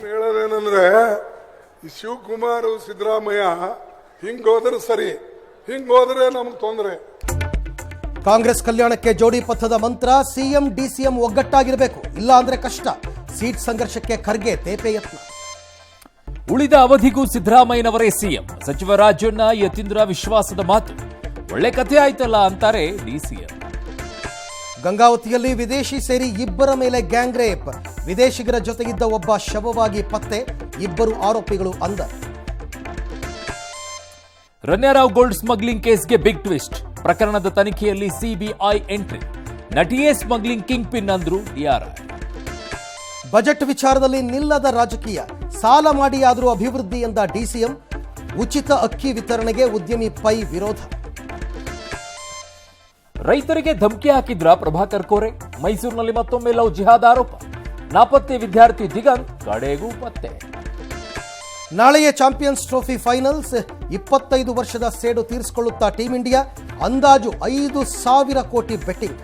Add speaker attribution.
Speaker 1: ಹೇಳೋದೇನಂದ್ರೆ ಈ ಶಿವಕುಮಾರ್ ಸಿದ್ದರಾಮಯ್ಯ ಹಿಂಗೋದ್ರೆ ಸರಿ, ಹಿಂಗೋದ್ರೆ ನಮ್ಗೆ ತೊಂದರೆ.
Speaker 2: ಕಾಂಗ್ರೆಸ್ ಕಲ್ಯಾಣಕ್ಕೆ ಜೋಡಿ ಪಥದ ಮಂತ್ರ, ಸಿಎಂ ಡಿಸಿಎಂ ಒಗ್ಗಟ್ಟಾಗಿರಬೇಕು, ಇಲ್ಲ ಅಂದ್ರೆ ಕಷ್ಟ. ಸೀಟ್ ಸಂಘರ್ಷಕ್ಕೆ ಖರ್ಗೆ ತೇಪೆ ಯತ್ನ.
Speaker 3: ಉಳಿದ ಅವಧಿಗೂ ಸಿದ್ದರಾಮಯ್ಯನವರೇ ಸಿಎಂ. ಸಚಿವ ರಾಜಣ್ಣ ಯತೀಂದ್ರ ವಿಶ್ವಾಸದ ಮಾತು. ಒಳ್ಳೆ ಕಥೆ ಆಯ್ತಲ್ಲ ಅಂತಾರೆ ಡಿಸಿಎಂ.
Speaker 2: ಗಂಗಾವತಿಯಲ್ಲಿ ವಿದೇಶಿ ಸೇರಿ ಇಬ್ಬರ ಮೇಲೆ ಗ್ಯಾಂಗ್ ರೇಪ್. ವಿದೇಶಿಗರ ಜೊತೆಗಿದ್ದ ಒಬ್ಬ ಶವವಾಗಿ ಪತ್ತೆ, ಇಬ್ಬರು ಆರೋಪಿಗಳು ಅಂದ.
Speaker 3: ರಣ್ಯಾರಾವ್ ಗೋಲ್ಡ್ ಸ್ಮಗ್ಲಿಂಗ್ ಕೇಸ್ಗೆ ಬಿಗ್ ಟ್ವಿಸ್ಟ್. ಪ್ರಕರಣದ ತನಿಖೆಯಲ್ಲಿ ಸಿಬಿಐ ಎಂಟ್ರಿ. ನಟಿಯೇ ಸ್ಮಗ್ಲಿಂಗ್ ಕಿಂಗ್ ಪಿನ್ ಅಂದ್ರು ಡಿಆರ್ಐ.
Speaker 2: ಬಜೆಟ್ ವಿಚಾರದಲ್ಲಿ ನಿಲ್ಲದ ರಾಜಕೀಯ, ಸಾಲ ಮಾಡಿ ಆದರೂ ಅಭಿವೃದ್ಧಿ ಎಂದ ಡಿಸಿಎಂ. ಉಚಿತ ಅಕ್ಕಿ ವಿತರಣೆಗೆ ಉದ್ಯಮಿ ಪೈ ವಿರೋಧ.
Speaker 3: ರೈತರಿಗೆ ಧಮಕಿ ಹಾಕಿದ್ರ ಪ್ರಭಾಕರ್ ಕೋರೆ. ಮೈಸೂರಿನಲ್ಲಿ ಮತ್ತೊಮ್ಮೆ ಲವ್ ಜಿಹಾದ್ ಆರೋಪ. ನಾಪತ್ತೆ ವಿದ್ಯಾರ್ಥಿ ದಿಗಂತ್ ಕಡೆಗೂ ಪತ್ತೆ.
Speaker 2: ನಾಳೆಯೇ ಚಾಂಪಿಯನ್ಸ್ ಟ್ರೋಫಿ ಫೈನಲ್ಸ್. 25 ವರ್ಷದ ಸೇಡು ತೀರಿಸಿಕೊಳ್ಳುತ್ತಾ ಟೀಂ ಇಂಡಿಯಾ. ಅಂದಾಜು 5,000 ಕೋಟಿ ಬೆಟ್ಟಿಂಗ್.